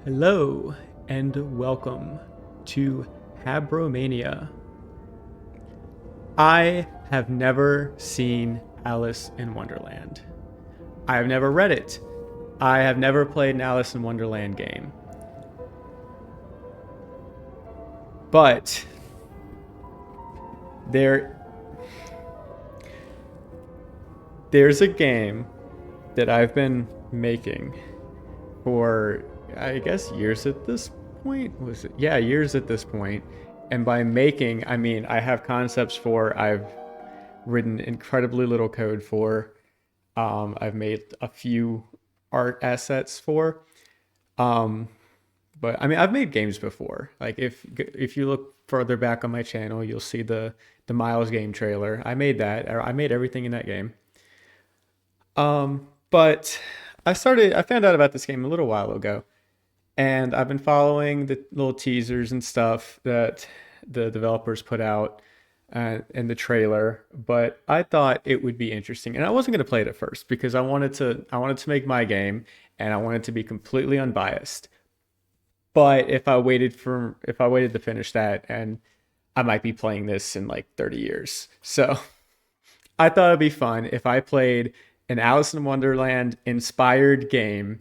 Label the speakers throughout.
Speaker 1: Hello and welcome to Habromania. I have never seen Alice in Wonderland. I have never read it. I have never played an Alice in Wonderland game. But there's a game that I've been making for I guess years at this point. Was it? Yeah, years at this point. And by making, I mean I have concepts for. I've written incredibly little code for. I've made a few art assets for. Um, but I mean I've made games before. Like if you look further back on my channel, you'll see the Miles game trailer. I made that. I made everything in that game. But I found out about this game a little while ago, and I've been following the little teasers and stuff that the developers put out in the trailer. But I thought it would be interesting, and I wasn't going to play it at first because I wanted to make my game, and I wanted to be completely unbiased. But if I waited to finish that, and I might be playing this in like 30 years, so I thought it'd be fun if I played an Alice in Wonderland inspired game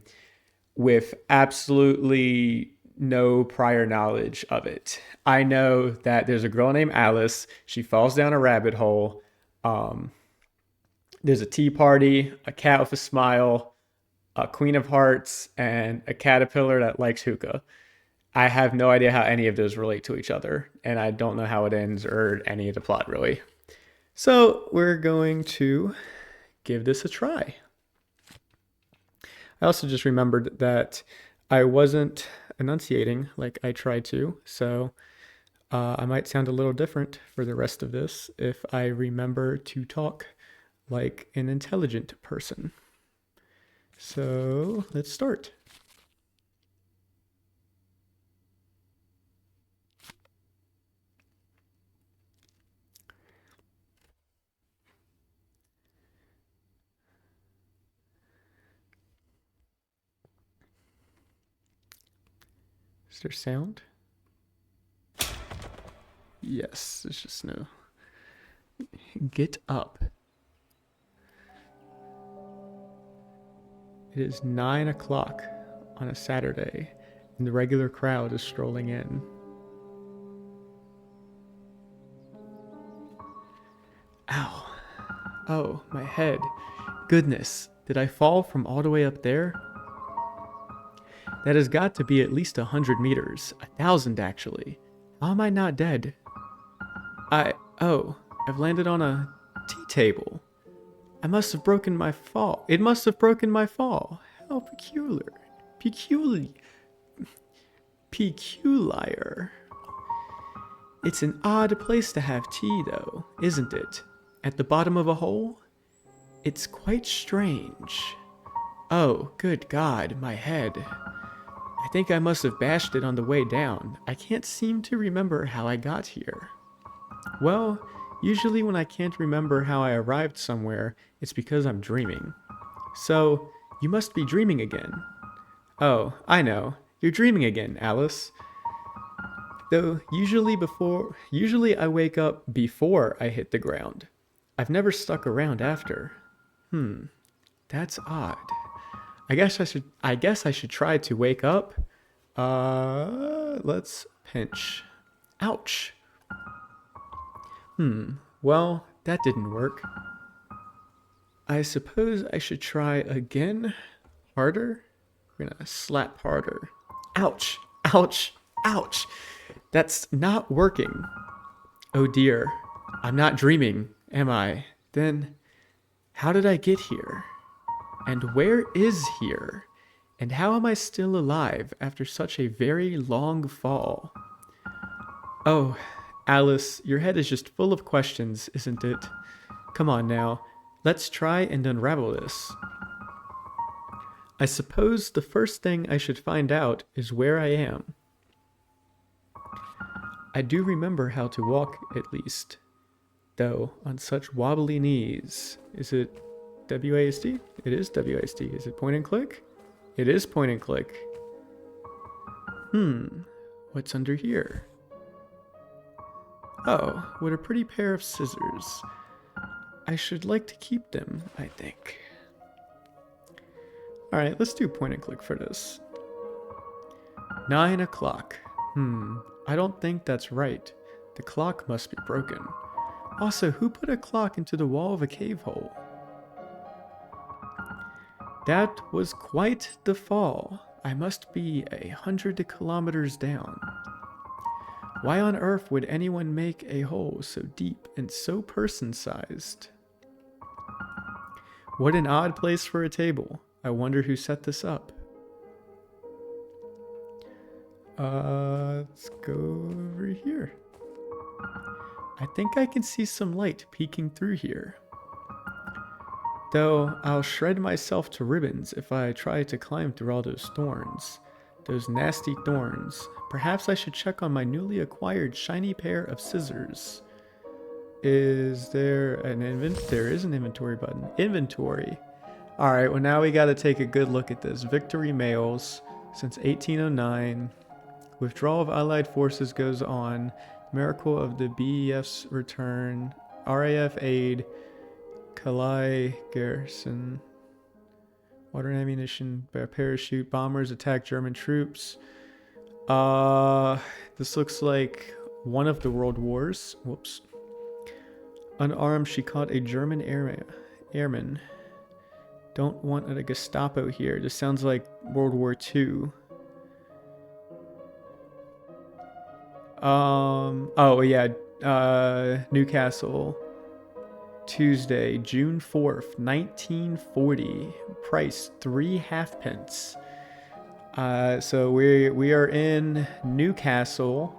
Speaker 1: with absolutely no prior knowledge of it. I know that there's a girl named Alice. She falls down a rabbit hole. Um, there's a tea party, a cat with a smile, a queen of hearts, and a caterpillar that likes hookah. I have no idea how any of those relate to each other, and I don't know how it ends or any of the plot really. So we're going to give this a try. I also just remembered that I wasn't enunciating like I tried to, so I might sound a little different for the rest of this if I remember to talk like an intelligent person. So let's start. Is there sound? Yes, there's just no. Get up. It is 9 o'clock on a Saturday, and the regular crowd is strolling in. Ow. Oh, my head. Goodness, did I fall from all the way up there? That has got to be at least 100 meters. 1,000 actually. How am I not dead? Oh, I've landed on a tea table. I must have broken my fall. It must have broken my fall. How peculiar. Peculiar. Peculiar. It's an odd place to have tea, though, isn't it? At the bottom of a hole? It's quite strange. Oh, good God, my head. I think I must have bashed it on the way down. I can't seem to remember how I got here. Well, usually when I can't remember how I arrived somewhere, it's because I'm dreaming. So, you must be dreaming again. Oh, I know. You're dreaming again, Alice. Though usually I wake up before I hit the ground. I've never stuck around after. That's odd. I guess I should try to wake up. Let's pinch. Ouch. Well, that didn't work. I suppose I should try again. Harder? We're gonna slap harder. Ouch. Ouch. Ouch. That's not working. Oh dear. I'm not dreaming, am I? Then, how did I get here? And where is here? And how am I still alive after such a very long fall? Oh, Alice, your head is just full of questions, isn't it? Come on now, let's try and unravel this. I suppose the first thing I should find out is where I am. I do remember how to walk, at least. Though, on such wobbly knees. Is it WASD? It is WASD. Is it point and click? It is point and click. What's under here? Oh, what a pretty pair of scissors. I should like to keep them, I think. Alright, let's do point and click for this. 9 o'clock. I don't think that's right. The clock must be broken. Also, who put a clock into the wall of a cave hole? That was quite the fall. I must be 100 kilometers down. Why on earth would anyone make a hole so deep and so person-sized? What an odd place for a table. I wonder who set this up. Let's go over here. I think I can see some light peeking through here. Though I'll shred myself to ribbons if I try to climb through all those thorns. Those nasty thorns. Perhaps I should check on my newly acquired shiny pair of scissors. Is there an There is an inventory button. Inventory. Alright, well now we gotta take a good look at this. Victory mails since 1809. Withdrawal of Allied forces goes on. Miracle of the BEF's return. RAF aid. Calais garrison. Water and ammunition. Parachute. Bombers attack German troops. This looks like one of the world wars. Whoops. Unarmed, she caught a German airman. Don't want a Gestapo here. This sounds like World War II. Oh yeah, Newcastle. Tuesday, June 4th, 1940. Price 3 halfpence. So we are in Newcastle.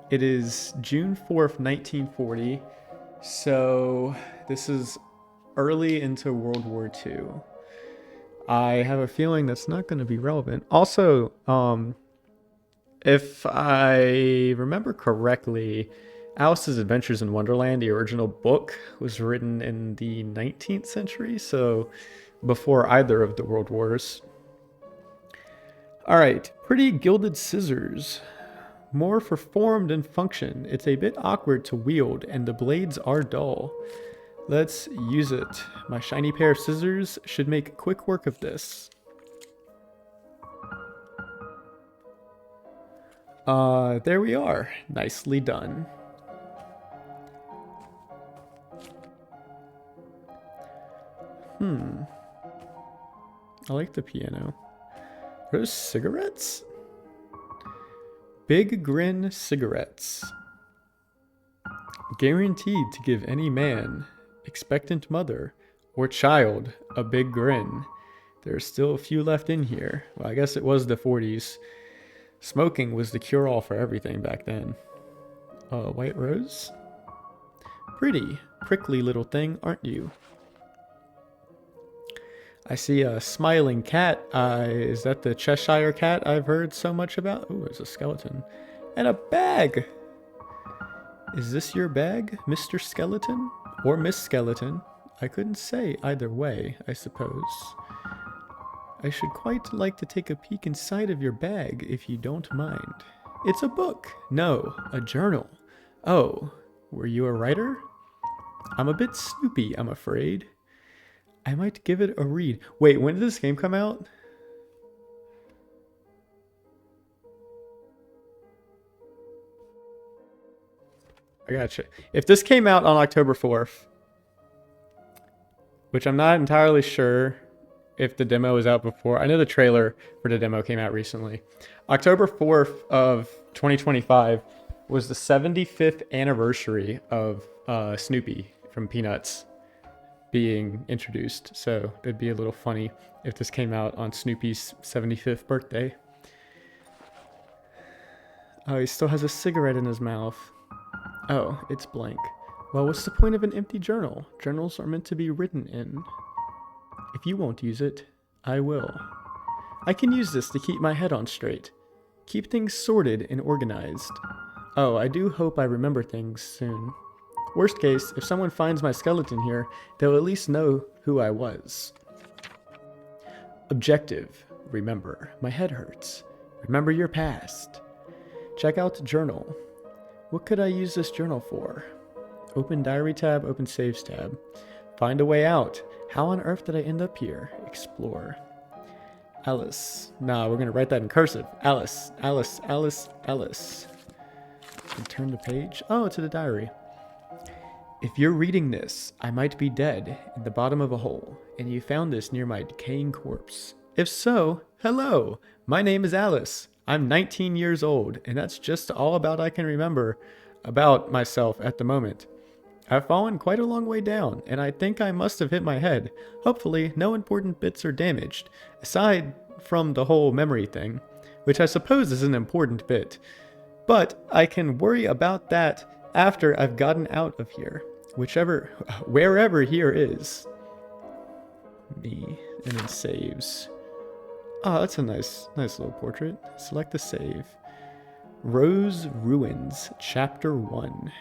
Speaker 1: It is June 4th, 1940. So this is early into World War II. I have a feeling that's not going to be relevant. Also, if I remember correctly, Alice's Adventures in Wonderland, the original book, was written in the 19th century, so before either of the world wars. Alright, pretty gilded scissors. More for form than function. It's a bit awkward to wield, and the blades are dull. Let's use it. My shiny pair of scissors should make quick work of this. There we are. Nicely done. I like the piano. Are those cigarettes? Big Grin cigarettes. Guaranteed to give any man, expectant mother, or child a big grin. There's still a few left in here. Well, I guess it was the 40s. Smoking was the cure-all for everything back then. White rose? Pretty, prickly little thing, aren't you? I see a smiling cat. Is that the Cheshire cat I've heard so much about? Ooh, there's a skeleton. And a bag! Is this your bag, Mr. Skeleton? Or Miss Skeleton? I couldn't say either way, I suppose. I should quite like to take a peek inside of your bag, if you don't mind. It's a book! No, a journal. Oh, were you a writer? I'm a bit snoopy, I'm afraid. I might give it a read. Wait, when did this game come out? I gotcha. If this came out on October 4th, which I'm not entirely sure if the demo was out before. I know the trailer for the demo came out recently. October 4th of 2025 was the 75th anniversary of Snoopy from Peanuts being introduced. So it'd be a little funny if this came out on Snoopy's 75th birthday. Oh, he still has a cigarette in his mouth. Oh, it's blank. Well, what's the point of an empty journal? Journals are meant to be written in. If you won't use it, I will. I can use this to keep my head on straight. Keep things sorted and organized. Oh, I do hope I remember things soon. Worst case, if someone finds my skeleton here, they'll at least know who I was. Objective. Remember, my head hurts. Remember your past. Check out the journal. What could I use this journal for? Open diary tab, open saves tab. Find a way out. How on earth did I end up here? Explore. Alice. Nah, we're gonna write that in cursive. Alice, Alice, Alice, Alice. And turn the page. Oh, to the diary. If you're reading this, I might be dead in the bottom of a hole, and you found this near my decaying corpse. If so, hello. My name is Alice. I'm 19 years old, and that's just all about I can remember about myself at the moment. I've fallen quite a long way down, and I think I must have hit my head. Hopefully, no important bits are damaged, aside from the whole memory thing, which I suppose is an important bit. But I can worry about that after I've gotten out of here, wherever here is. Me, and then saves. Oh, that's a nice little portrait. Select the save. Rose Ruins, Chapter 1.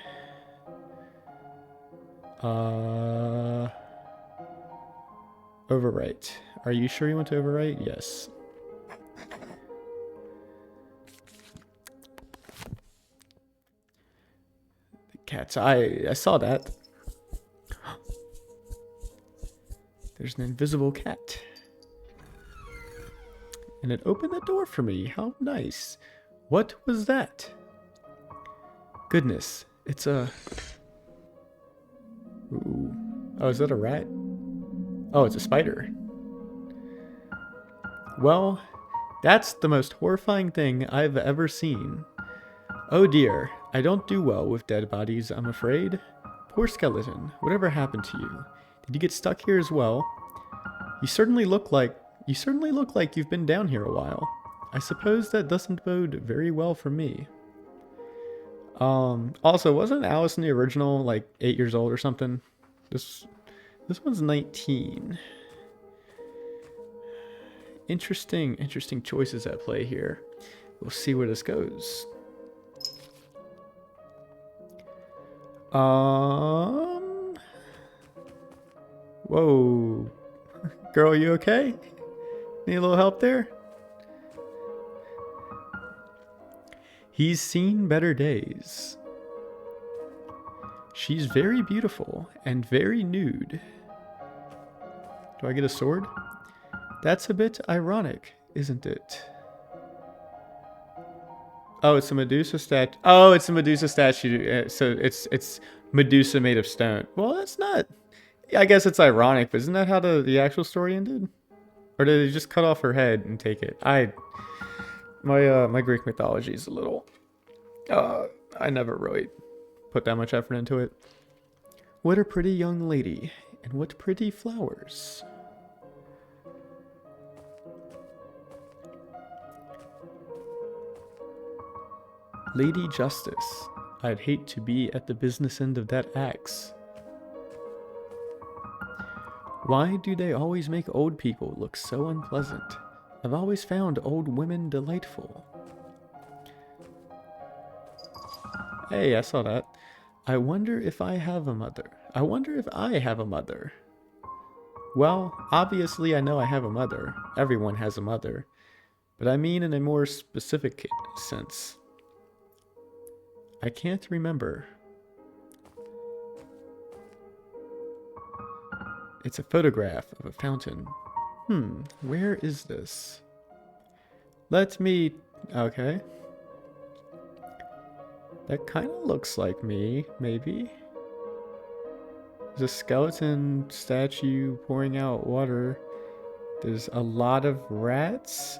Speaker 1: Overwrite. Are you sure you want to overwrite? Yes. The cat's eye. I saw that. There's an invisible cat. And it opened the door for me. How nice. What was that? Goodness. It's a... Ooh. Oh, is that a rat? Oh, it's a spider. Well, that's the most horrifying thing I've ever seen. Oh dear, I don't do well with dead bodies, I'm afraid. Poor skeleton, whatever happened to you? Did you get stuck here as well? You certainly look like you've been down here a while. I suppose that doesn't bode very well for me. Also, wasn't Alice in the original like 8 years old or something? This one's 19. Interesting choices at play here. We'll see where this goes. Whoa. Girl, you okay? Need a little help there? He's seen better days. She's very beautiful and very nude. Do I get a sword? That's a bit ironic, isn't it? Oh, it's a Medusa statue. Oh, it's a Medusa statue. So it's Medusa made of stone. Well, that's not... I guess it's ironic, but isn't that how the actual story ended? Or did they just cut off her head and take it? My Greek mythology is a little... I never really put that much effort into it. What a pretty young lady, and what pretty flowers. Lady Justice. I'd hate to be at the business end of that axe. Why do they always make old people look so unpleasant? I've always found old women delightful. Hey, I saw that. I wonder if I have a mother. Well, obviously I know I have a mother. Everyone has a mother. But I mean in a more specific sense. I can't remember. It's a photograph of a fountain. Where is this? Okay. That kind of looks like me, maybe. There's a skeleton statue pouring out water. There's a lot of rats.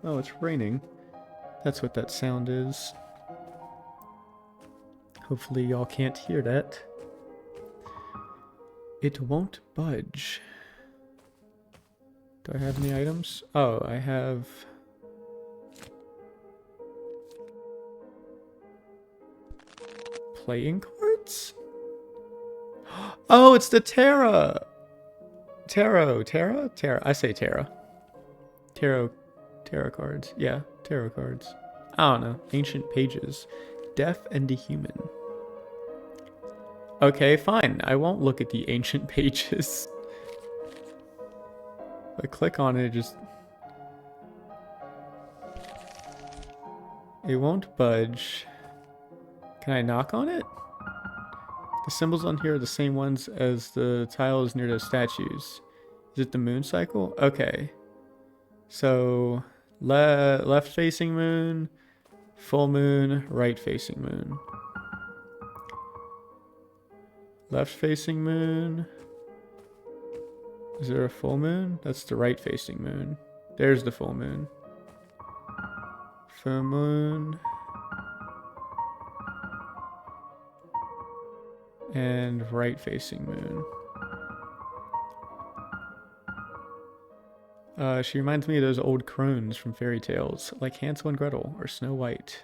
Speaker 1: Oh, it's raining. That's what that sound is. Hopefully y'all can't hear that. It won't budge. Do I have any items? Oh, I have... playing cards? Oh, it's the Tarot! Tarot? I say Tarot. Tarot cards. Yeah, tarot cards. I don't know. Ancient pages. Deaf and dehuman. Okay, fine. I won't look at the ancient pages. I click on it, it won't budge. Can I knock on it? The symbols on here are the same ones as the tiles near those statues. Is it the moon cycle? Okay. So, left facing moon, full moon, right facing moon. Left facing moon. Is there a full moon? That's the right facing moon. There's the full moon. Full moon. And right facing moon. She reminds me of those old crones from fairy tales, like Hansel and Gretel or Snow White.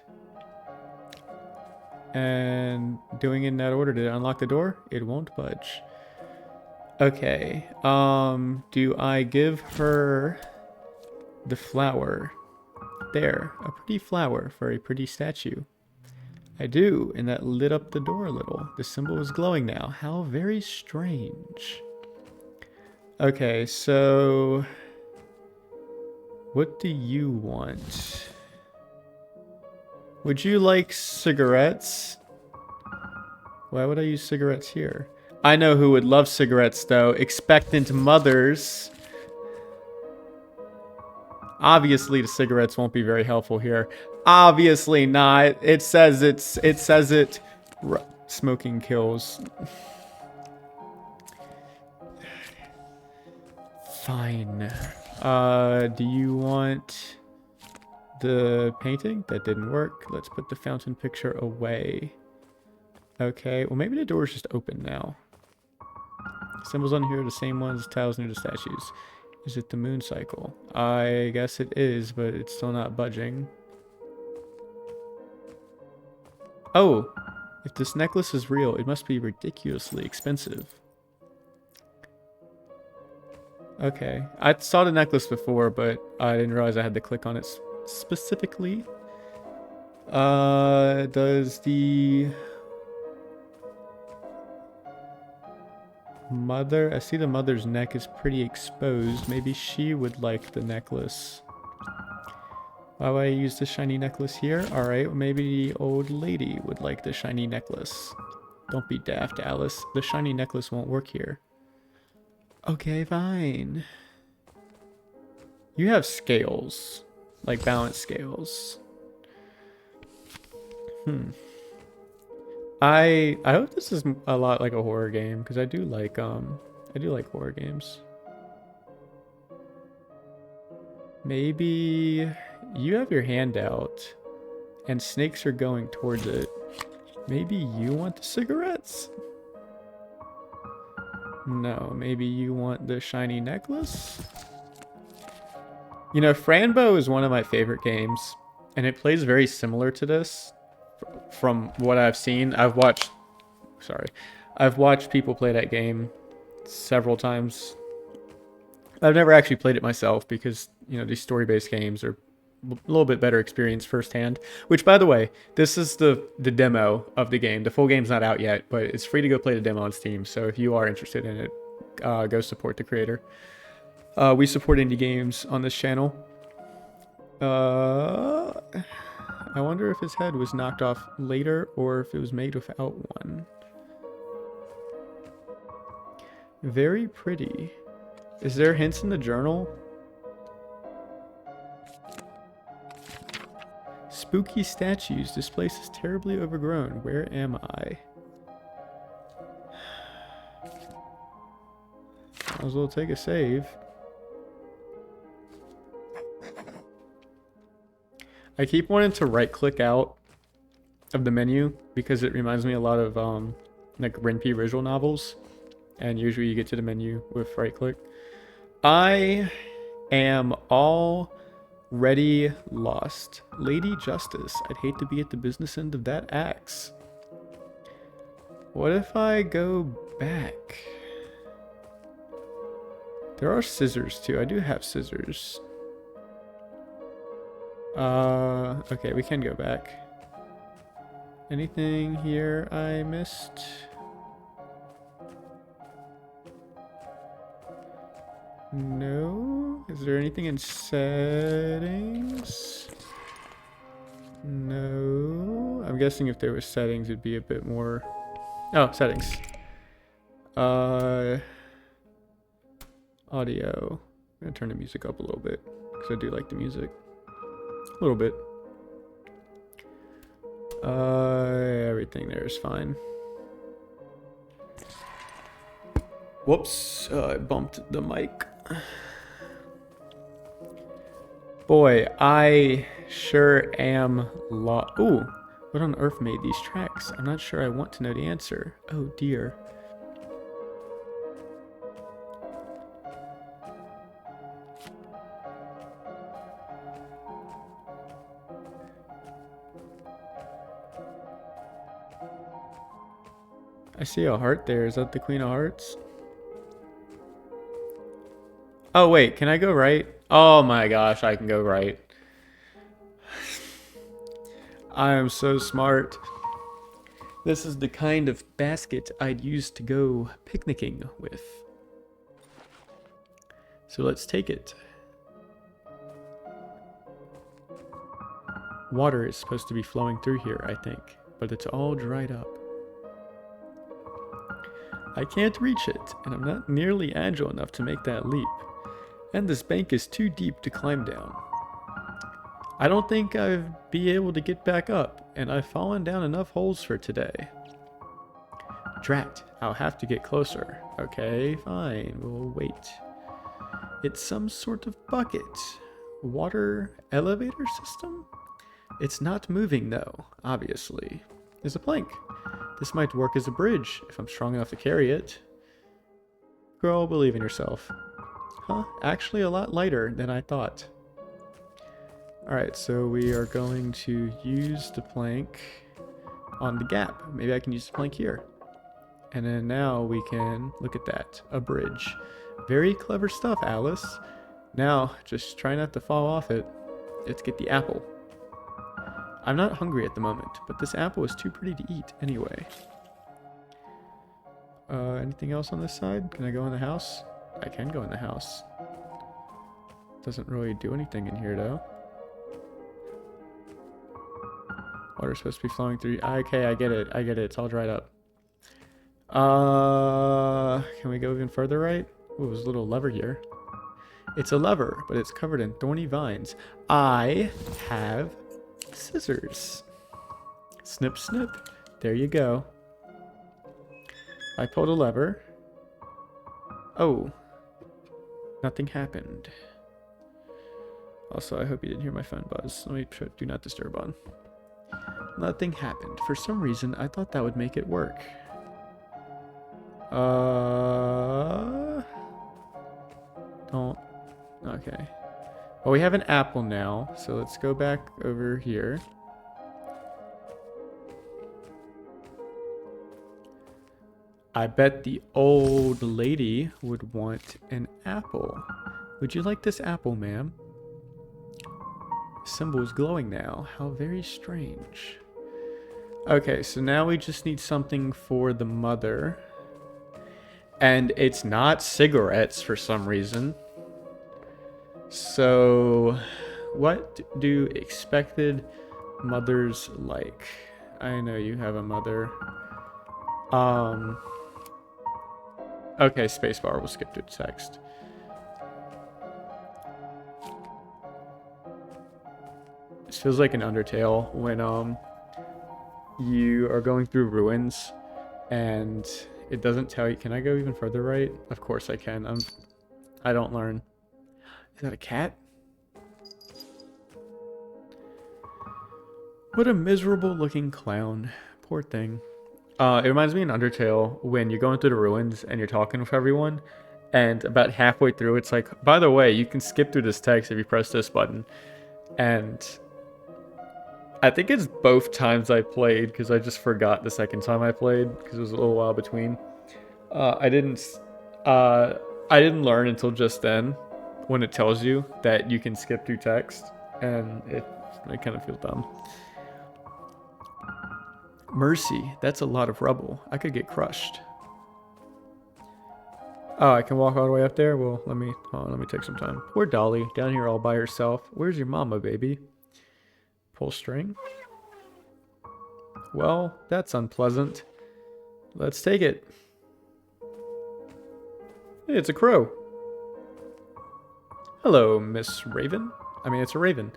Speaker 1: And doing it in that order, did it unlock the door? It won't budge. Okay, do I give her the flower? There, a pretty flower for a pretty statue. I do, and that lit up the door a little. The symbol is glowing now. How very strange. Okay, so what do you want? Would you like cigarettes? Why would I use cigarettes here? I know who would love cigarettes, though. Expectant mothers. Obviously, the cigarettes won't be very helpful here. Obviously not. It says smoking kills. Fine. Do you want the painting? That didn't work. Let's put the fountain picture away. Okay, well maybe the door's just open now. Symbols on here are the same ones as tiles near the statues. Is it the moon cycle? I guess it is, but it's still not budging. Oh, if this necklace is real, it must be ridiculously expensive. Okay, I saw the necklace before, but I didn't realize I had to click on it specifically. Does the mother... I see the mother's neck is pretty exposed. Maybe she would like the necklace. Why would I use the shiny necklace here? Alright, well maybe the old lady would like the shiny necklace. Don't be daft, Alice. The shiny necklace won't work here. Okay, fine. You have scales. Like balance scales. I hope this is a lot like a horror game, because I do like horror games. Maybe you have your hand out and snakes are going towards it. Maybe you want the cigarettes? No, maybe you want the shiny necklace? You know, Franbo is one of my favorite games, and it plays very similar to this. From what I've seen, I've watched people play that game several times. I've never actually played it myself because, you know, these story-based games are a little bit better experience firsthand. Which, by the way, this is the demo of the game. The full game's not out yet, but it's free to go play the demo on Steam. So if you are interested in it, go support the creator. We support indie games on this channel. I wonder if his head was knocked off later or if it was made without one. Very pretty. Is there hints in the journal? Spooky statues. This place is terribly overgrown. Where am I? Might as well take a save. I keep wanting to right click out of the menu because it reminds me a lot of like Renpy visual novels, and usually you get to the menu with right click. I am already lost. Lady Justice, I'd hate to be at the business end of that axe. What if I go back? There are scissors too. I do have scissors. Okay, we can go back. Anything here I missed? No. Is there anything in settings? No. I'm guessing if there was settings, it'd be a bit more... Oh, settings. Audio. I'm gonna turn the music up a little bit, because I do like the music. A little bit. Everything there is fine. Whoops, I bumped the mic. Boy, I sure am Ooh, what on earth made these tracks? I'm not sure I want to know the answer. Oh dear. I see a heart there. Is that the Queen of Hearts? Oh, wait. Can I go right? Oh my gosh, I can go right. I am so smart. This is the kind of basket I'd use to go picnicking with. So let's take it. Water is supposed to be flowing through here, I think, but it's all dried up. I can't reach it, and I'm not nearly agile enough to make that leap. And this bank is too deep to climb down. I don't think I'd be able to get back up, and I've fallen down enough holes for today. Drat, I'll have to get closer. Okay, fine, we'll wait. It's some sort of bucket. Water elevator system? It's not moving though, obviously. There's a plank. This might work as a bridge, if I'm strong enough to carry it. Girl, believe in yourself. Huh, actually a lot lighter than I thought. Alright, so we are going to use the plank on the gap. Maybe I can use the plank here. And then now we can, look at that, a bridge. Very clever stuff, Alice. Now, just try not to fall off it. Let's get the apple. I'm not hungry at the moment, but this apple is too pretty to eat anyway. Anything else on this side? Can I go in the house? I can go in the house. Doesn't really do anything in here though. Water's supposed to be flowing through. Okay, I get it. I get it. It's all dried up. Can we go even further right? Ooh, there's a little lever here. It's a lever, but it's covered in thorny vines. I have scissors. Snip, snip. There you go. I pulled a lever. Oh. Nothing happened. Also, I hope you didn't hear my phone buzz. Let me put do not disturb on. Nothing happened. For some reason, I thought that would make it work. Don't. Okay. Well, we have an apple now, so let's go back over here. I bet the old lady would want an apple. Would you like this apple, ma'am? The symbol is glowing now. How very strange. Okay, so now we just need something for the mother. And it's not cigarettes for some reason. So, what do expected mothers like? I know you have a mother. Okay, spacebar. We'll skip to text. This feels like an Undertale when you are going through ruins and it doesn't tell you. Can I go even further right? Of course I can. I don't learn. Is that a cat? What a miserable looking clown. Poor thing. It reminds me of Undertale when you're going through the ruins and you're talking with everyone, and about halfway through it's like, by the way, you can skip through this text if you press this button. And I think it's both times I played, because I just forgot the second time I played because it was a little while between. I didn't learn until just then when it tells you that you can skip through text, and it kind of feels dumb. Mercy, that's a lot of rubble. I could get crushed. Oh, I can walk all the way up there? Well, hold on, let me take some time. Poor Dolly, down here all by herself. Where's your mama, baby? Pull string. Well, that's unpleasant. Let's take it. Hey, it's a crow. Hello, Miss Raven. It's a raven.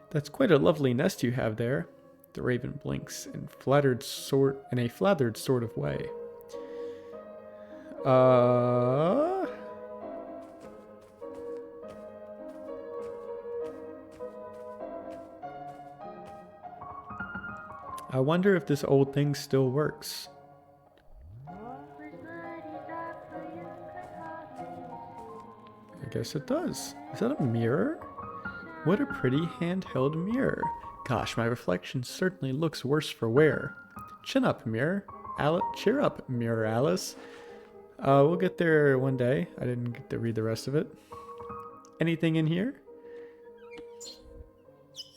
Speaker 1: That's quite a lovely nest you have there. The raven blinks in a flattered sort of way. I wonder if this old thing still works. I guess it does. Is that a mirror? What a pretty handheld mirror. Gosh, my reflection certainly looks worse for wear. Chin up, mirror. Cheer up, mirror Alice. We'll get there one day. I didn't get to read the rest of it. Anything in here?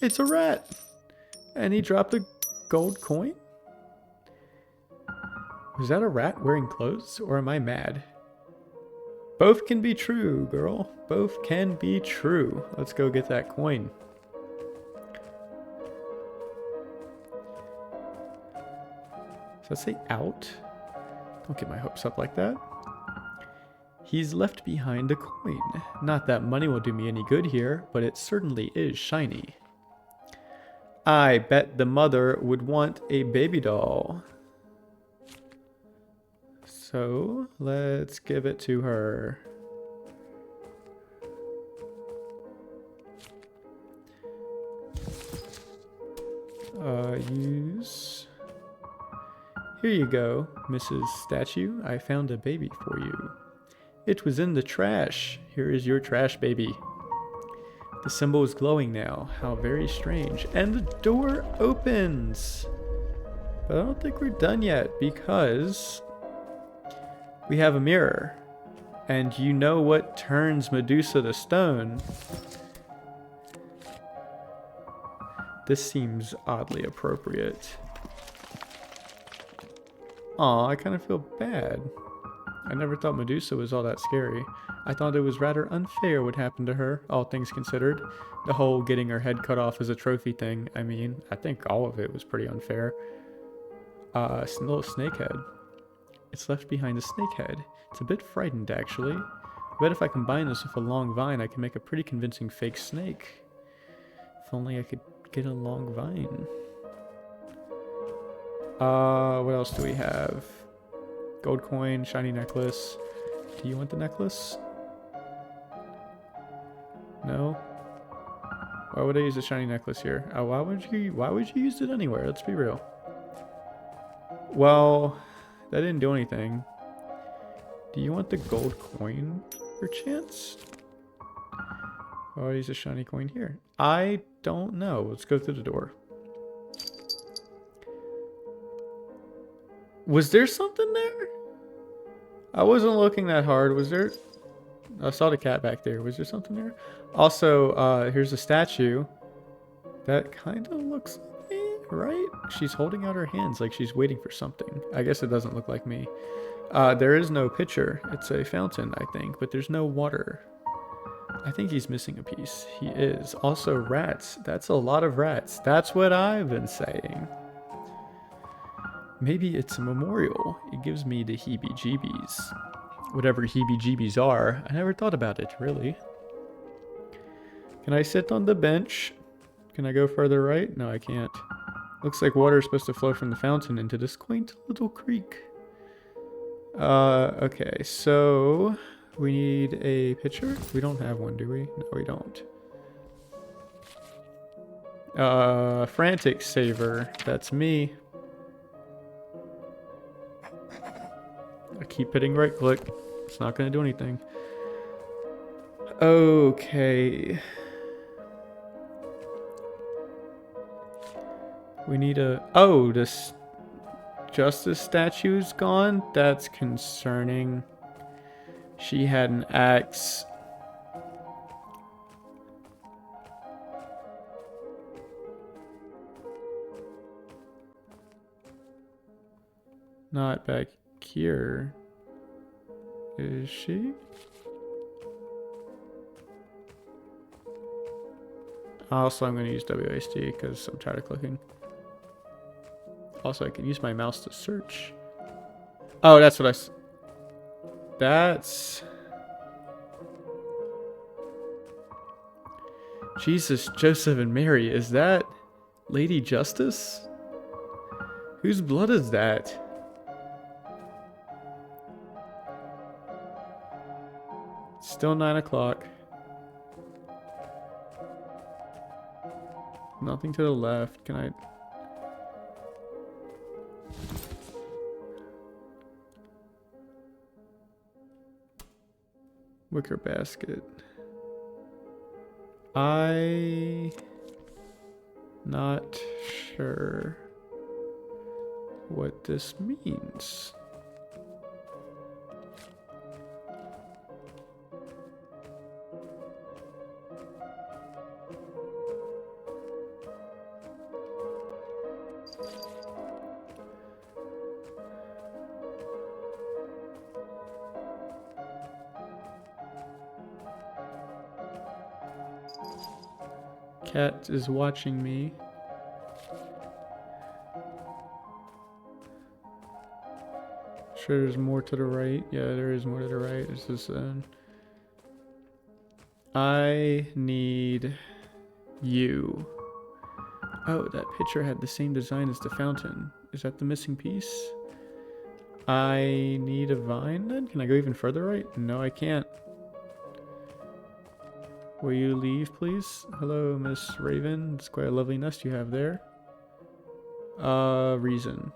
Speaker 1: It's a rat. And he dropped a gold coin? Was that a rat wearing clothes, or am I mad? Both can be true, girl. Both can be true. Let's go get that coin. Does that say out? Don't get my hopes up like that. He's left behind a coin. Not that money will do me any good here, but it certainly is shiny. I bet the mother would want a baby doll. So, let's give it to her. Use. Here you go, Mrs. Statue. I found a baby for you. It was in the trash. Here is your trash baby. The symbol is glowing now. How very strange. And the door opens. But I don't think we're done yet because we have a mirror. And you know what turns Medusa to stone. This seems oddly appropriate. Aw, I kind of feel bad. I never thought Medusa was all that scary. I thought it was rather unfair what happened to her, all things considered. The whole getting her head cut off as a trophy thing. I think all of it was pretty unfair. Little snake head. It's left behind a snake head. It's a bit frightened, actually. I bet if I combine this with a long vine, I can make a pretty convincing fake snake. If only I could get a long vine. What else do we have? Gold coin, shiny necklace. Do you want the necklace? No? Why would I use a shiny necklace here? Why would you use it anywhere? Let's be real. Well, that didn't do anything. Do you want the gold coin, perchance? Oh, I use a shiny coin here. I don't know. Let's go through the door. Was there something there? I wasn't looking that hard. Was there? I saw the cat back there. Was there something there? Also, here's a statue. That kind of looks like me, right? She's holding out her hands like she's waiting for something. I guess it doesn't look like me. There is no pitcher. It's a fountain, I think, but there's no water. I think he's missing a piece. He is. Also, rats. That's a lot of rats. That's what I've been saying. Maybe it's a memorial. It gives me the heebie-jeebies. Whatever heebie-jeebies are. I never thought about it, really. Can I sit on the bench? Can I go further right? No, I can't. Looks like water is supposed to flow from the fountain into this quaint little creek. Okay, so we need a pitcher. We don't have one, do we? No, we don't. Frantic saver. That's me. I keep hitting right click. It's not going to do anything. Okay. We need a... Oh, this Justice statue's gone? That's concerning. She had an axe. Not back here. Is she? Also, I'm going to use WASD because I'm tired of clicking. Also, I can use my mouse to search. Oh, that's what that's... Jesus, Joseph, and Mary. Is that Lady Justice? Whose blood is that? It's still 9 o'clock. Nothing to the left. Can I... Wicker basket. Not sure what this means. Cat is watching me. Sure, there's more to the right. Yeah, there is more to the right. It's this. I need you. Oh, that picture had the same design as the fountain. Is that the missing piece? I need a vine then? Can I go even further right? No, I can't. Will you leave, please? Hello, Miss Raven. It's quite a lovely nest you have there. Reason.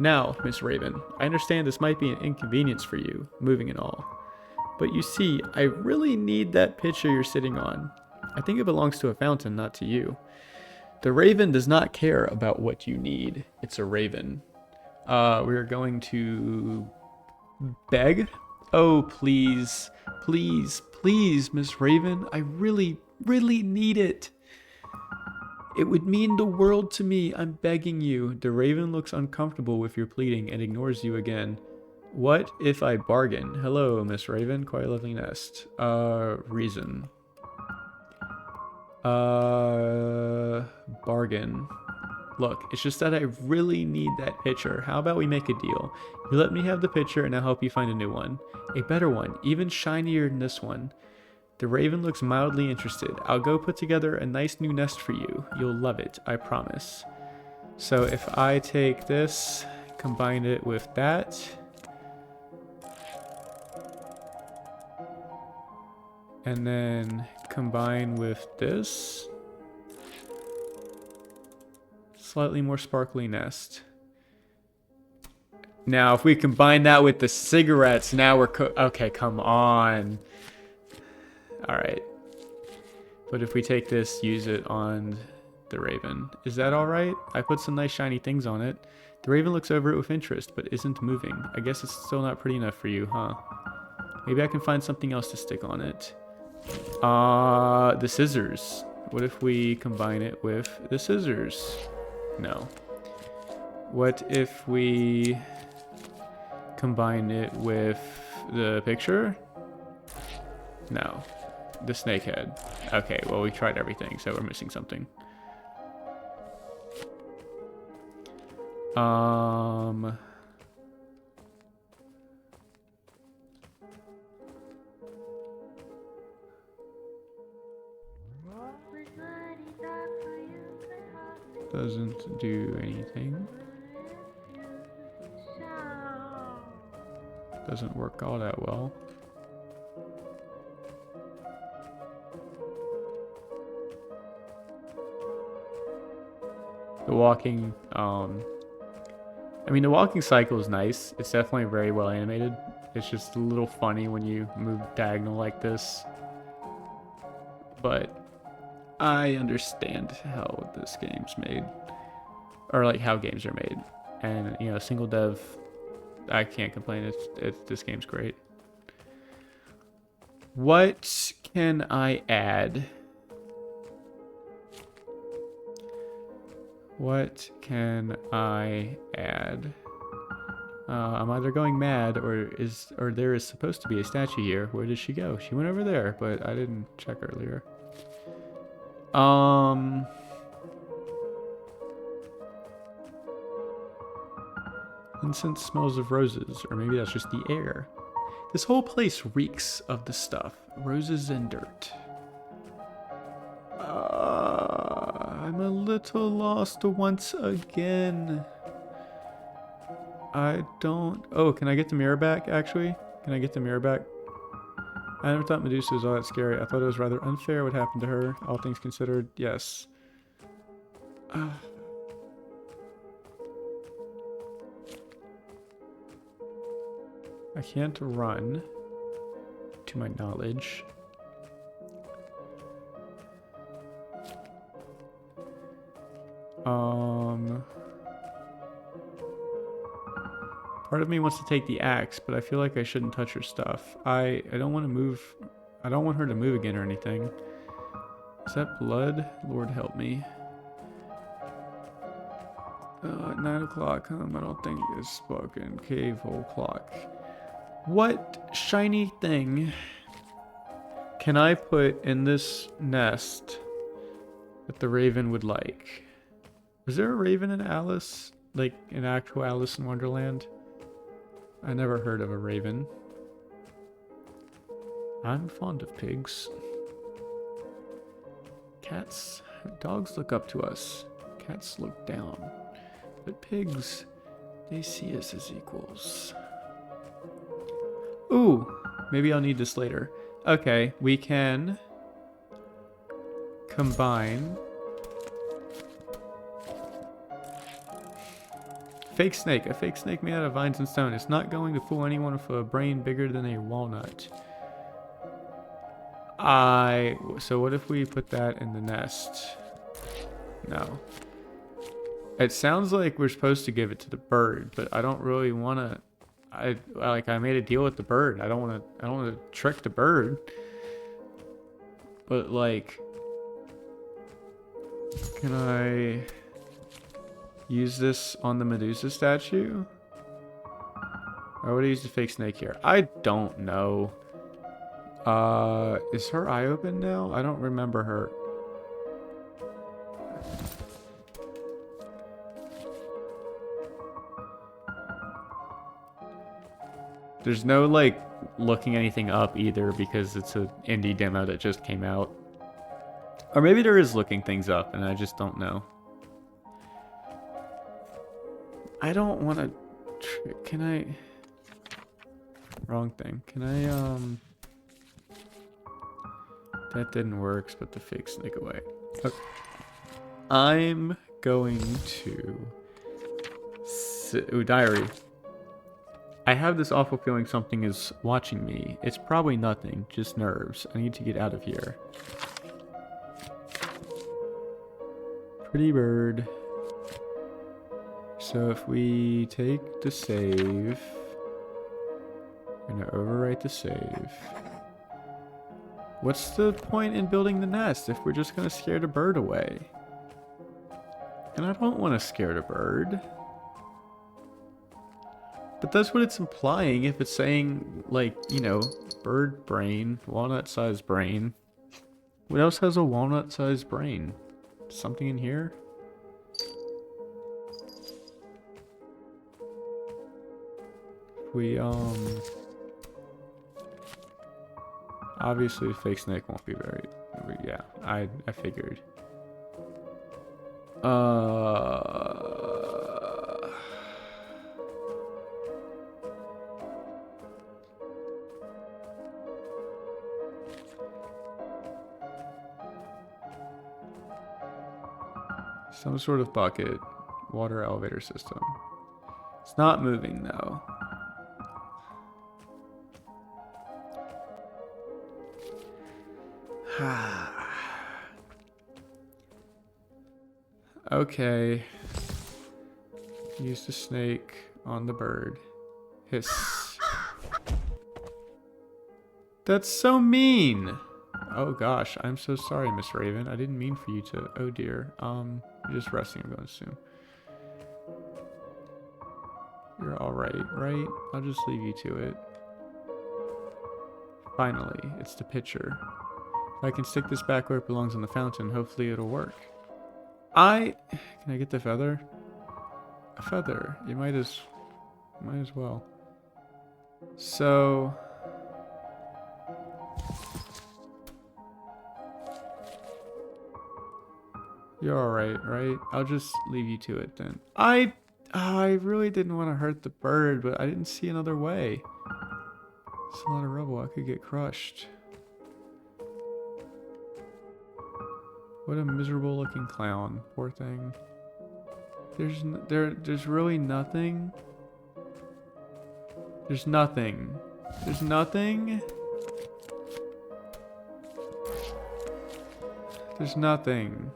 Speaker 1: Now, Miss Raven, I understand this might be an inconvenience for you, moving and all. But you see, I really need that picture you're sitting on. I think it belongs to a fountain, not to you. The raven does not care about what you need. It's a raven. We're going to beg. Oh, please, please, please, Miss Raven. I really, really need it. It would mean the world to me. I'm begging you. The raven looks uncomfortable with your pleading and ignores you again. What if I bargain? Hello, Miss Raven. Quite a lovely nest. Reason. Bargain. Look, it's just that I really need that picture. How about we make a deal? You let me have the picture and I'll help you find a new one. A better one, even shinier than this one. The raven looks mildly interested. I'll go put together a nice new nest for you. You'll love it, I promise. So if I take this, combine it with that. And then combine with this. Slightly more sparkly nest. Now, if we combine that with the cigarettes, now we're okay, come on. Alright. But if we take this, use it on the raven. Is that alright? I put some nice shiny things on it. The raven looks over it with interest, but isn't moving. I guess it's still not pretty enough for you, huh? Maybe I can find something else to stick on it. The scissors. What if we combine it with the scissors? No. What if we combine it with the picture? No. The snake head. Okay, well, we tried everything, so we're missing something. Doesn't do anything. Doesn't work all that well. The walking, I mean, the walking cycle is nice. It's definitely very well animated. It's just a little funny when you move diagonal like this. But I understand how this game's made. Or like how games are made. And, you know, single dev, I can't complain. This game's great. What can I add? What can I add? I'm either going mad or there is supposed to be a statue here. Where did she go? She went over there, but I didn't check earlier. Incense smells of roses, or maybe that's just the air. This whole place reeks of the stuff. Roses and dirt. I'm a little lost once again. I don't... Oh, can I get the mirror back, actually? Can I get the mirror back? I never thought Medusa was all that scary. I thought it was rather unfair what happened to her. All things considered, yes. I can't run, to my knowledge. Part of me wants to take the axe, but I feel like I shouldn't touch her stuff. I don't want to move. I don't want her to move again or anything. Is that blood? Lord help me. 9 o'clock. I don't think it's spoken. Cave hole clock. What shiny thing can I put in this nest that the raven would like? Was there a raven in Alice? Like an actual Alice in Wonderland? I never heard of a raven. I'm fond of pigs. Cats, dogs look up to us. Cats look down. But pigs, they see us as equals. Ooh, maybe I'll need this later. Okay, we can combine fake snake. A fake snake made out of vines and stone. It's not going to fool anyone with a brain bigger than a walnut. So what if we put that in the nest? No. It sounds like we're supposed to give it to the bird, but I don't really want to. I made a deal with the bird. I don't want to trick the bird. But like, can I use this on the Medusa statue? Or would I use the fake snake here? I don't know. Is her eye open now? I don't remember her. There's no, like, looking anything up either because it's an indie demo that just came out. Or maybe there is looking things up and I just don't know. I don't want to... Can I... Wrong thing. Can I, That didn't work, but the fake snake away. Okay. I'm going to... Ooh, diary. I have this awful feeling something is watching me. It's probably nothing, just nerves. I need to get out of here. Pretty bird. So if we take the save, I'm gonna overwrite the save. What's the point in building the nest if we're just gonna scare the bird away? And I don't want to scare the bird. But that's what it's implying if it's saying, like, you know, bird brain, walnut-sized brain. What else has a walnut-sized brain? Something in here? We, obviously the fake snake won't be very... Yeah, I figured. Some sort of bucket. Water elevator system. It's not moving though. Okay. Use the snake on the bird. Hiss. That's so mean! Oh gosh, I'm so sorry, Miss Raven. I didn't mean for you to... Oh dear. You're just resting, I'm going to assume. You're alright, right? I'll just leave you to it. Finally, it's the pitcher. If I can stick this back where it belongs on the fountain, hopefully it'll work. Can I get the feather? A feather. You might as well. So... You're alright, right? I'll just leave you to it then. I really didn't want to hurt the bird, but I didn't see another way. It's a lot of rubble. I could get crushed. What a miserable looking clown. Poor thing. There's really nothing. There's nothing. There's nothing. There's nothing.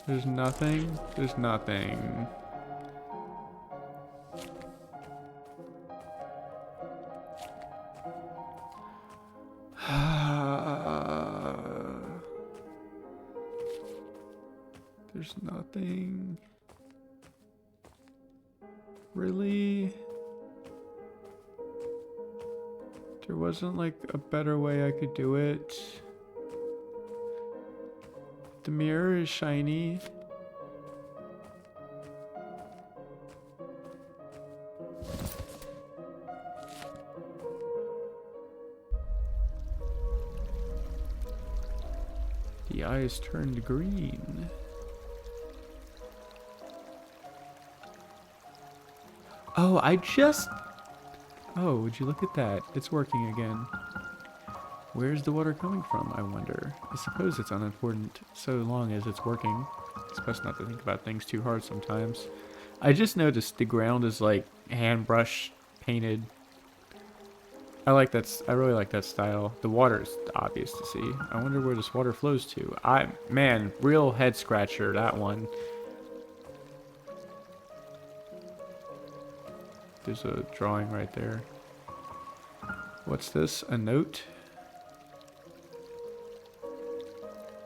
Speaker 1: There's nothing. There's nothing. There's nothing. Really? There wasn't like a better way I could do it. The mirror is shiny. The eyes turned green. Oh, would you look at that? It's working again. Where's the water coming from, I wonder? I suppose it's unimportant, so long as it's working. It's best not to think about things too hard sometimes. I just noticed the ground is like hand brush painted. I really like that style. The water is obvious to see. I wonder where this water flows to. Man, real head scratcher, that one. There's a drawing right there. What's this? A note?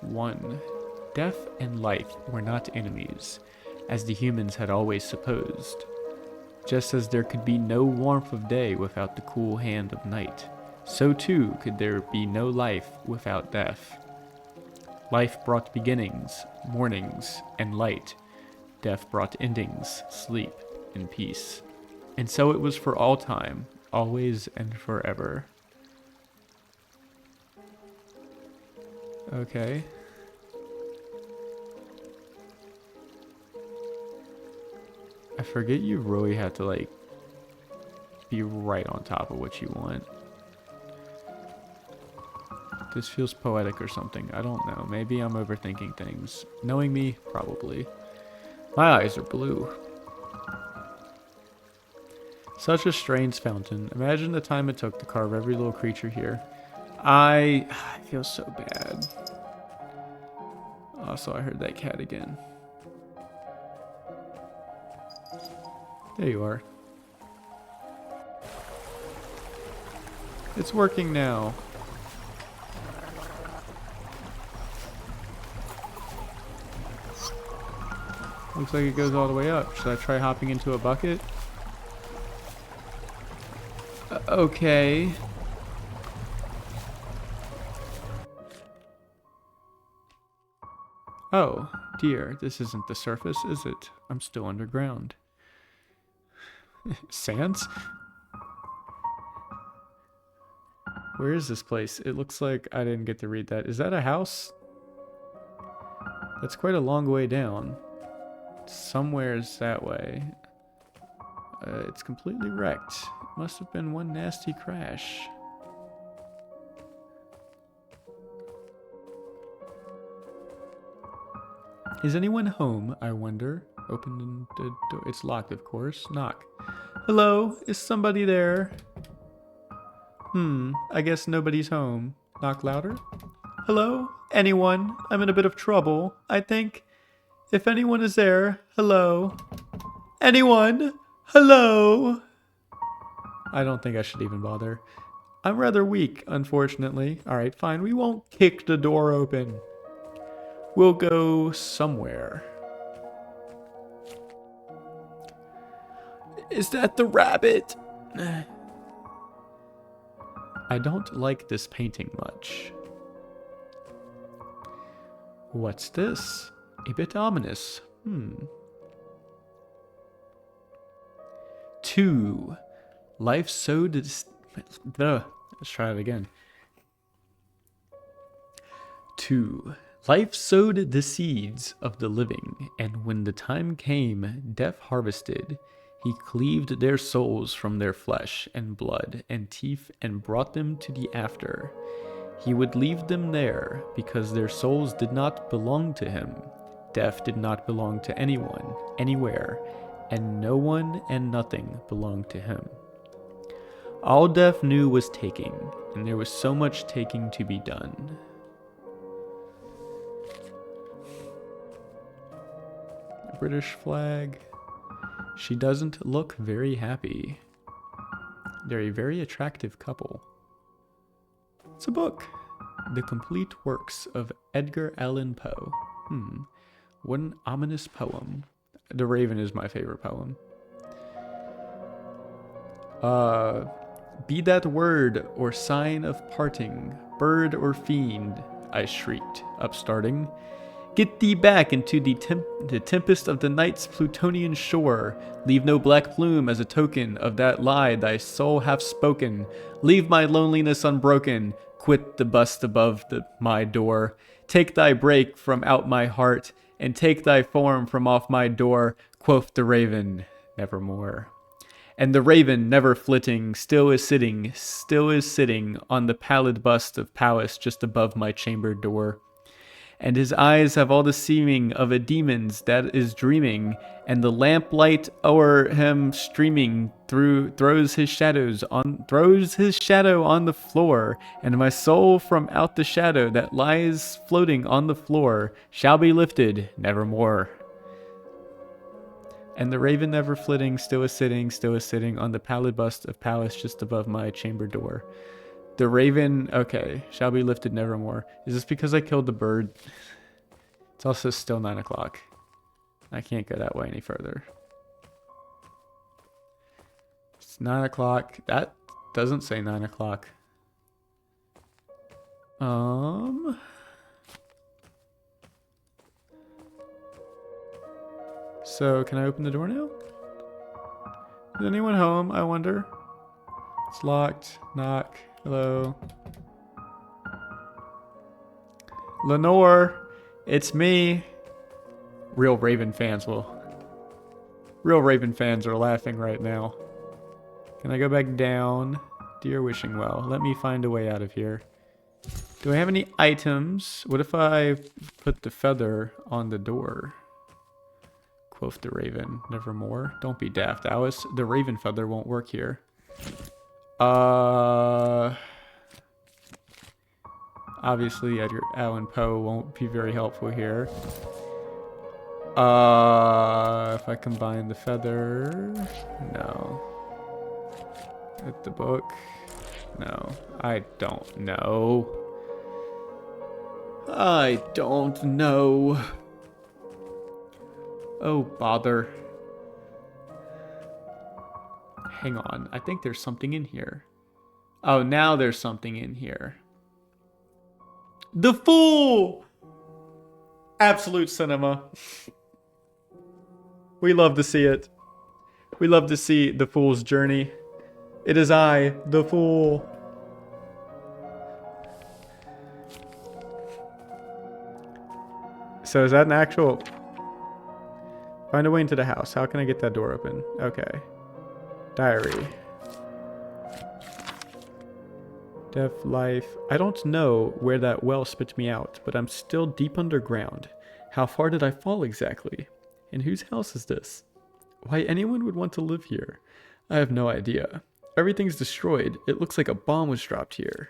Speaker 1: 1. Death and life were not enemies, as the humans had always supposed. Just as there could be no warmth of day without the cool hand of night, so too could there be no life without death. Life brought beginnings, mornings, and light. Death brought endings, sleep, and peace. And so it was for all time, always and forever. Okay. I forget you really have to, like, be right on top of what you want. This feels poetic or something. I don't know. Maybe I'm overthinking things. Knowing me, probably. My eyes are blue. Such a strange fountain. Imagine the time it took to carve every little creature here. I feel so bad. Also, I heard that cat again. There you are. It's working now. Looks like it goes all the way up. Should I try hopping into a bucket? Okay. Oh, dear. This isn't the surface, is it? I'm still underground. Sans? Where is this place? It looks like I didn't get to read that. Is that a house? That's quite a long way down. Somewhere's that way. It's completely wrecked. It must have been one nasty crash. Is anyone home, I wonder? Open the door. It's locked, of course. Knock. Hello? Is somebody there? I guess nobody's home. Knock louder. Hello? Anyone? I'm in a bit of trouble, I think. If anyone is there, hello? Anyone? Hello? I don't think I should even bother. I'm rather weak, unfortunately. Alright, fine. We won't kick the door open. We'll go somewhere. Is that the rabbit? I don't like this painting much. What's this? A bit ominous. 2. Life sowed... Let's try it again. 2. Life sowed the seeds of the living, and when the time came, death harvested. He cleaved their souls from their flesh and blood and teeth and brought them to the after. He would leave them there because their souls did not belong to him. Death did not belong to anyone, anywhere, and no one and nothing belonged to him. All death knew was taking, and there was so much taking to be done. British flag. She doesn't look very happy. They're a very attractive couple. It's a book. The Complete Works of Edgar Allan Poe. What an ominous poem. The Raven is my favorite poem. Be that word or sign of parting, bird or fiend, I shrieked, upstarting. Get thee back into the tempest of the night's Plutonian shore. Leave no black plume as a token of that lie thy soul hath spoken. Leave my loneliness unbroken. Quit the bust above my door. Take thy break from out my heart, and take thy form from off my door. Quoth the Raven, nevermore. And the Raven, never flitting, still is sitting on the pallid bust of Pallas just above my chamber door. And his eyes have all the seeming of a demon's that is dreaming, and the lamplight o'er him streaming throws his shadow on the floor, and my soul from out the shadow that lies floating on the floor shall be lifted nevermore. And the Raven, never flitting, still is sitting on the pallid bust of Pallas just above my chamber door. The Raven, okay, shall be lifted nevermore. Is this because I killed the bird? It's also still 9 o'clock. I can't go that way any further. It's 9 o'clock. That doesn't say 9 o'clock. So, can I open the door now? Is anyone home, I wonder? It's locked. Knock. Hello. Lenore, it's me. Real Raven fans are laughing right now. Can I go back down? Dear wishing well, let me find a way out of here. Do I have any items? What if I put the feather on the door? Quoth the Raven, nevermore. Don't be daft, Alice. The Raven feather won't work here. Obviously Edgar Allan Poe won't be very helpful here. If I combine the feather, no. At the book, no. I don't know. I don't know. Oh, bother. Hang on, I think there's something in here. Oh, now there's something in here. The Fool! Absolute cinema. We love to see it. We love to see the Fool's journey. It is I, the Fool. So is that an actual... Find a way into the house. How can I get that door open? Okay. Diary. Death, life. I don't know where that well spit me out, but I'm still deep underground. How far did I fall exactly? And whose house is this? Why anyone would want to live here? I have no idea. Everything's destroyed. It looks like a bomb was dropped here.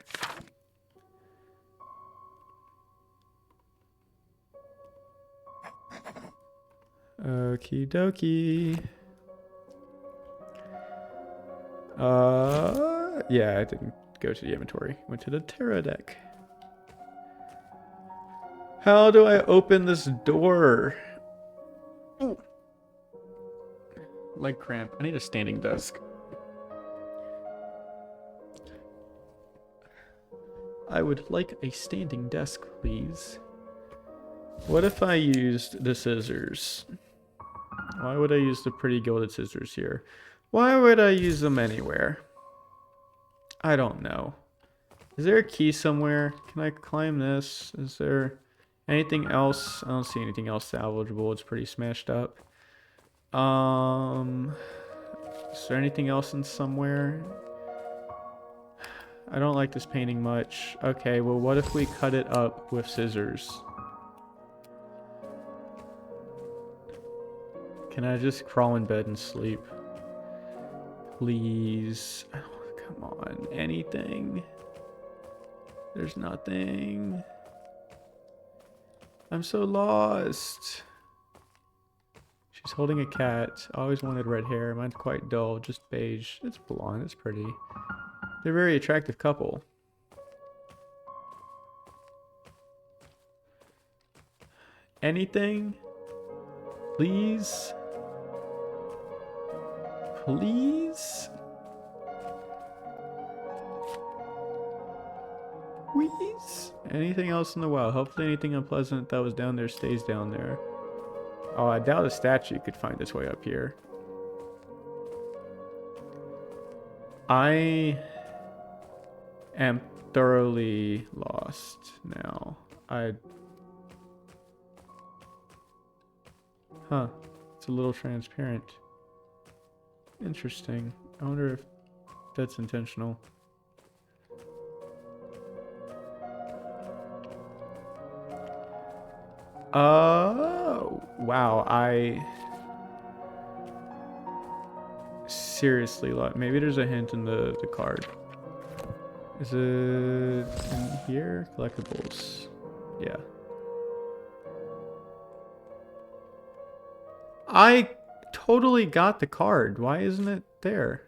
Speaker 1: Okie dokie. Yeah, I didn't go to the inventory. Went to the tarot deck. How do I open this door? Ooh. Leg cramp. I need a standing desk. I would like a standing desk, please. What if I used the scissors? Why would I use the pretty gilded scissors here? Why would I use them anywhere? I don't know. Is there a key somewhere? Can I climb this? Is there anything else? I don't see anything else salvageable. It's pretty smashed up. Is there anything else in somewhere? I don't like this painting much. Okay, well, what if we cut it up with scissors? Can I just crawl in bed and sleep? Please. Oh, come on. Anything? There's nothing. I'm so lost. She's holding a cat. I always wanted red hair. Mine's quite dull, just beige. It's blonde. It's pretty. They're a very attractive couple. Anything? Please? Please? Please? Anything else in the well? Hopefully anything unpleasant that was down there stays down there. Oh, I doubt a statue could find its way up here. I am thoroughly lost now. Huh. It's a little transparent. Interesting. I wonder if that's intentional. Oh, wow. I seriously lost. Maybe there's a hint in the card. Is it in here? Collectibles. Yeah. I totally got the card. Why isn't it there?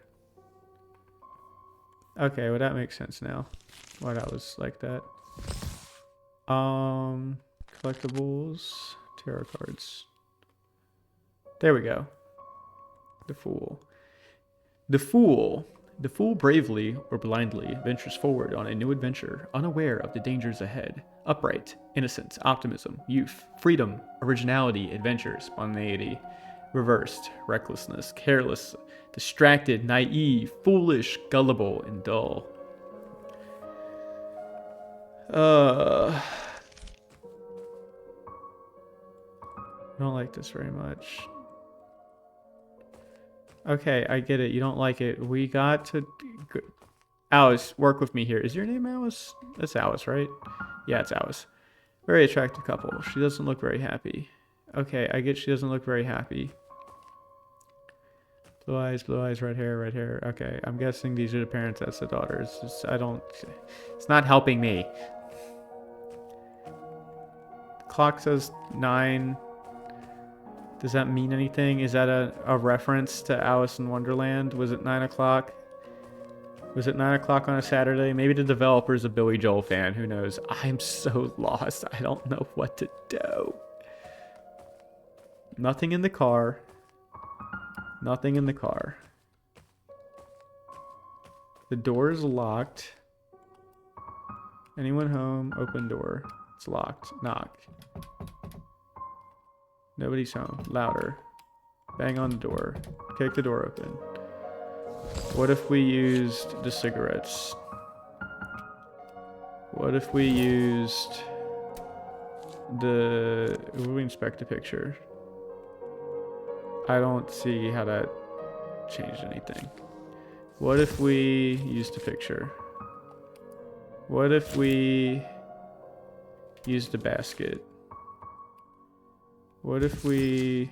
Speaker 1: Okay, well that makes sense now. Why that was like that. Collectibles. Tarot cards. There we go. The Fool. The Fool. The fool bravely or blindly ventures forward on a new adventure, unaware of the dangers ahead. Upright, innocence, optimism, youth, freedom, originality, adventure, spontaneity. Reversed, recklessness, careless, distracted, naive, foolish, gullible, and dull. I don't like this very much. Okay, I get it. You don't like it. We got to... Alice, work with me here. Is your name Alice? That's Alice, right? Yeah, it's Alice. Very attractive couple. She doesn't look very happy. Okay, I get she doesn't look very happy. Blue eyes, red hair, red hair. Okay, I'm guessing these are the parents, that's the daughters. It's not helping me. The clock says 9. Does that mean anything? Is that a reference to Alice in Wonderland? Was it 9 o'clock? Was it 9 o'clock on a Saturday? Maybe the developer's a Billy Joel fan. Who knows? I'm so lost. I don't know what to do. Nothing in the car. Nothing in the car. The door is locked. Anyone home? Open door. It's locked. Knock. Nobody's home. Louder. Bang on the door. Kick the door open. What if we used the cigarettes? What if we used the... We inspect the picture. I don't see how that changed anything. What if we used the picture? What if we used the basket? What if we...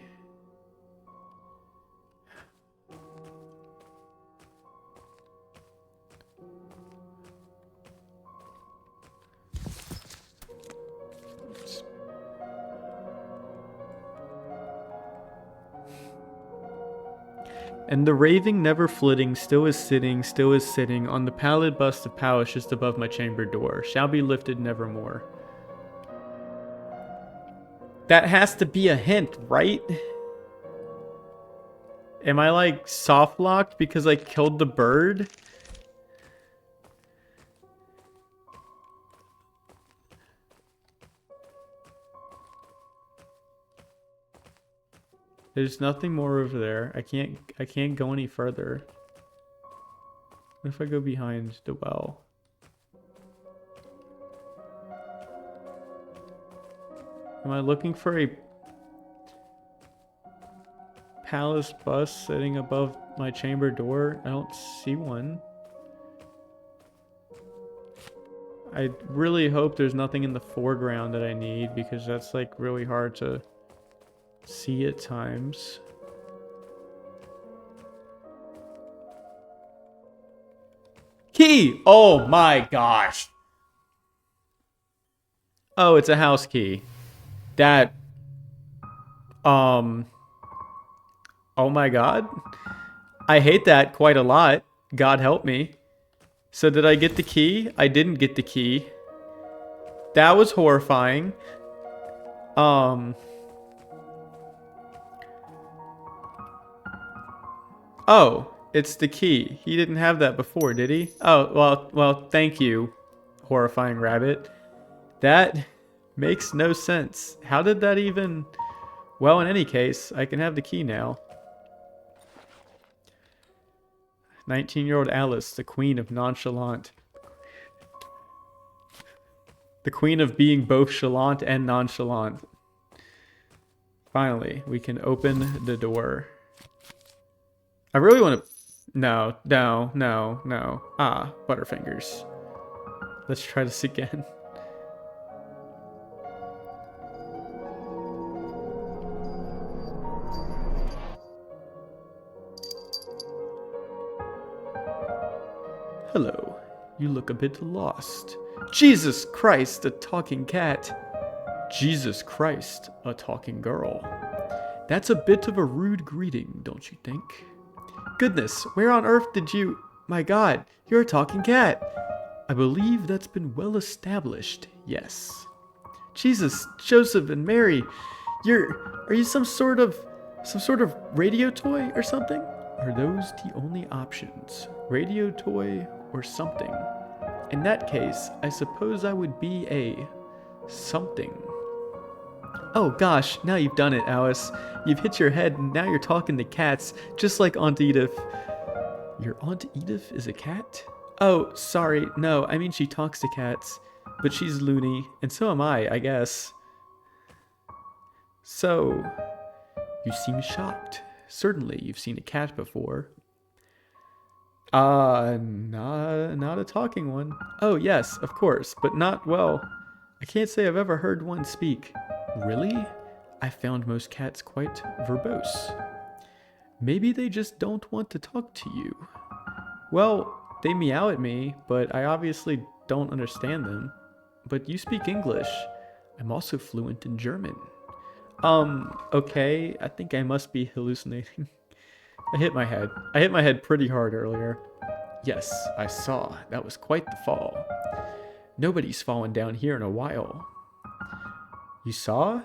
Speaker 1: And the raving, never flitting, still is sitting on the pallid bust of Pallas just above my chamber door, shall be lifted nevermore. That has to be a hint, right? Am I like soft locked because I killed the bird? There's nothing more over there. I can't go any further. What if I go behind the well? Am I looking for a palace bus sitting above my chamber door? I don't see one. I really hope there's nothing in the foreground that I need, because that's like really hard to see at times. Key! Oh my gosh. Oh, it's a house key. That, oh my god. I hate that quite a lot. God help me. So did I get the key? I didn't get the key. That was horrifying. Oh, it's the key. He didn't have that before, did he? Oh, well, thank you, horrifying rabbit. That makes no sense. How did that even... Well, in any case, I can have the key now. 19-year-old Alice, the queen of nonchalant. The queen of being both chalant and nonchalant. Finally, we can open the door. I really want to... No. Ah, Butterfingers. Let's try this again. Hello. You look a bit lost. Jesus Christ, a talking cat. Jesus Christ, a talking girl. That's a bit of a rude greeting, don't you think? Goodness, where on earth did you... My god, you're a talking cat. I believe that's been well established, yes. Jesus, Joseph, and Mary, are you some sort of radio toy or something? Are those the only options? Radio toy or something? In that case, I suppose I would be a something. Oh gosh, now you've done it, Alice. You've hit your head and now you're talking to cats, just like Aunt Edith. Your Aunt Edith is a cat? Oh, sorry, no, I mean she talks to cats. But she's loony, and so am I guess. So, you seem shocked. Certainly, you've seen a cat before. Not a talking one. Oh, yes, of course, but not, well, I can't say I've ever heard one speak. Really? I found most cats quite verbose. Maybe they just don't want to talk to you. Well, they meow at me, but I obviously don't understand them. But you speak English. I'm also fluent in German. Okay, I think I must be hallucinating. I hit my head. I hit my head pretty hard earlier. Yes, I saw. That was quite the fall. Nobody's fallen down here in a while. You saw?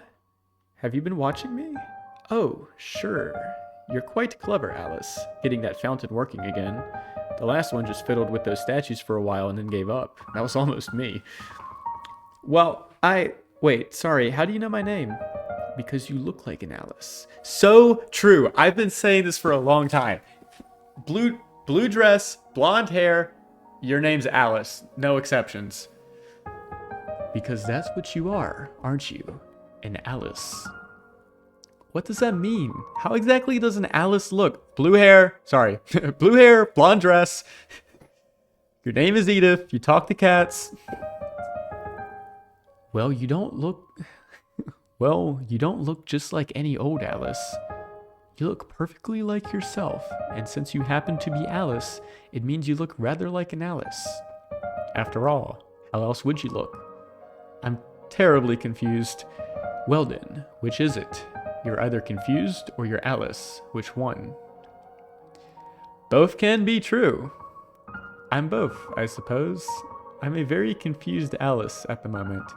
Speaker 1: Have you been watching me? Oh, sure. You're quite clever, Alice, getting that fountain working again. The last one just fiddled with those statues for a while and then gave up. That was almost me. Well, wait, sorry, how do you know my name? Because you look like an Alice. So true. I've been saying this for a long time. Blue dress, blonde hair, your name's Alice. No exceptions. Because that's what you are, aren't you? An Alice. What does that mean? How exactly does an Alice look? Blue hair, sorry. Blue hair, blonde dress. Your name is Edith, you talk to cats. Well, you don't look... Well, you don't look just like any old Alice. You look perfectly like yourself, and since you happen to be Alice, it means you look rather like an Alice. After all, how else would you look? I'm terribly confused. Well then, which is it? You're either confused or you're Alice. Which one? Both can be true. I'm both, I suppose. I'm a very confused Alice at the moment.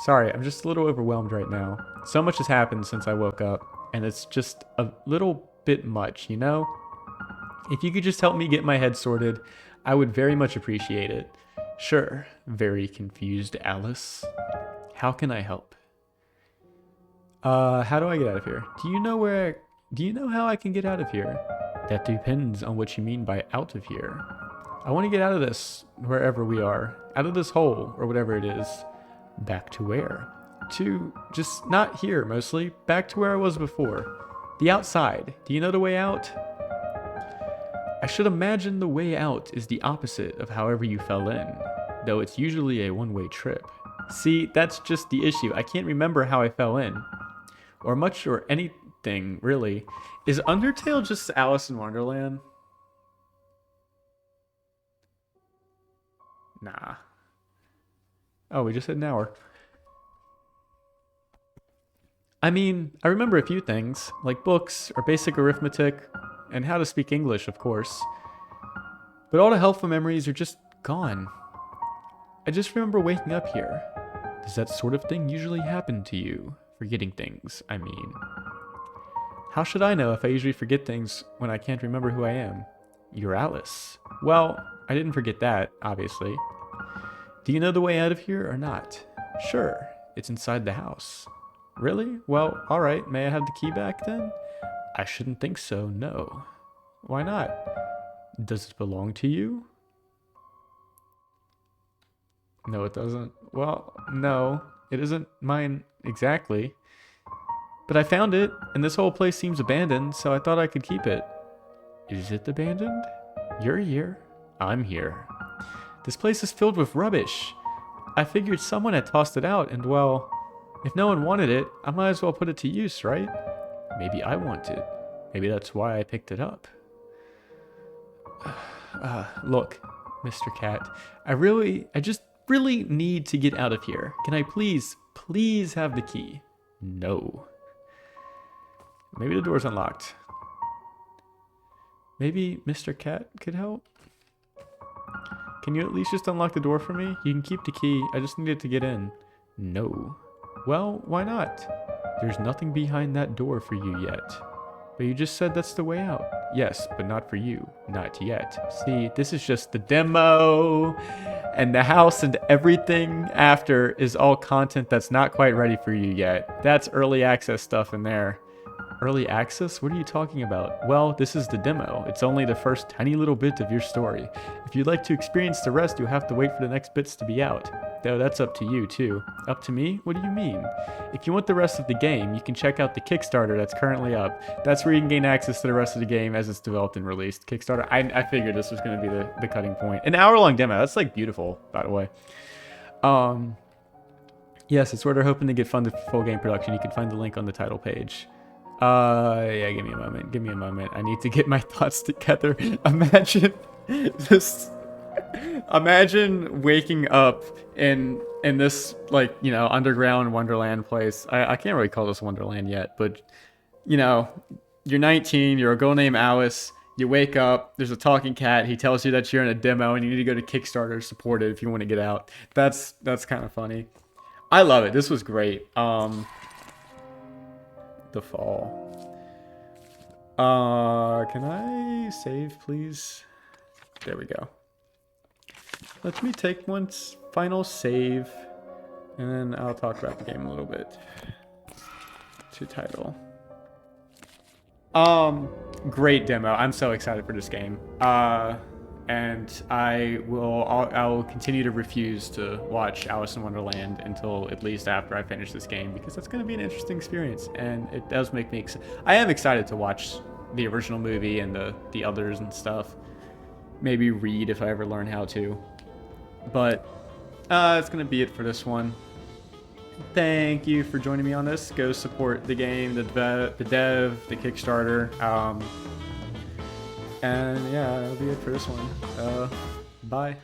Speaker 1: Sorry, I'm just a little overwhelmed right now. So much has happened since I woke up, and it's just a little bit much, you know? If you could just help me get my head sorted, I would very much appreciate it. Sure, very confused Alice. How can I help? How do I get out of here? Do you know how I can get out of here? That depends on what you mean by out of here. I want to get out of this, wherever we are. Out of this hole, or whatever it is. Back to where? To just not here, mostly. Back to where I was before. The outside. Do you know the way out? I should imagine the way out is the opposite of however you fell in, though it's usually a one-way trip. See, that's just the issue. I can't remember how I fell in. Or much or anything, really. Is Undertale just Alice in Wonderland? Nah. Oh, we just hit an hour. I mean, I remember a few things, like books, or basic arithmetic, and how to speak English, of course. But all the helpful memories are just gone. I just remember waking up here. Does that sort of thing usually happen to you? Forgetting things, I mean. How should I know if I usually forget things when I can't remember who I am? You're Alice. Well, I didn't forget that, obviously. Do you know the way out of here or not? Sure, it's inside the house. Really? Well, alright, may I have the key back then? I shouldn't think so, no. Why not? Does it belong to you? No, it doesn't. Well, no, it isn't mine exactly. But I found it, and this whole place seems abandoned, so I thought I could keep it. Is it abandoned? You're here. I'm here. This place is filled with rubbish. I figured someone had tossed it out, and well, if no one wanted it, I might as well put it to use, right? Maybe I want it. Maybe that's why I picked it up. Look, Mr. Cat, I just really need to get out of here. Can I please have the key? No. Maybe the door's unlocked. Maybe Mr. Cat could help? Can you at least just unlock the door for me? You can keep the key. I just needed to get in. No. Well, why not? There's nothing behind that door for you yet. But you just said that's the way out. Yes, but not for you. Not yet. See, this is just the demo. And the house and everything after is all content that's not quite ready for you yet. That's early access stuff in there. Early access? What are you talking about? Well, this is the demo. It's only the first tiny little bit of your story. If you'd like to experience the rest, you'll have to wait for the next bits to be out. Though that's up to you, too. Up to me? What do you mean? If you want the rest of the game, you can check out the Kickstarter that's currently up. That's where you can gain access to the rest of the game as it's developed and released. Kickstarter, I figured this was going to be the cutting point. An hour-long demo. That's, like, beautiful, by the way. Yes, it's where they're hoping to get funded for full game production. You can find the link on the title page. Yeah, give me a moment. I need to get my thoughts together. Imagine waking up in this, like, you know, underground Wonderland place. I can't really call this Wonderland yet, but, you know, you're 19, you're a girl named Alice, you wake up, there's a talking cat, he tells you that you're in a demo and you need to go to Kickstarter to support it if you want to get out. That's kind of funny. I love it. This was great. The fall. Can I save, please? There we go. Let me take one final save, and then I'll talk about the game a little bit. To title. Great demo. I'm so excited for this game. And I will continue to refuse to watch Alice in Wonderland until at least after I finish this game, because that's going to be an interesting experience, and it does make me I am excited to watch the original movie and the others and stuff. Maybe read if I ever learn how to. But it's going to be it for this one. Thank you for joining me on this. Go support the game, the dev, the Kickstarter. And yeah, that'll be it for this one. Bye.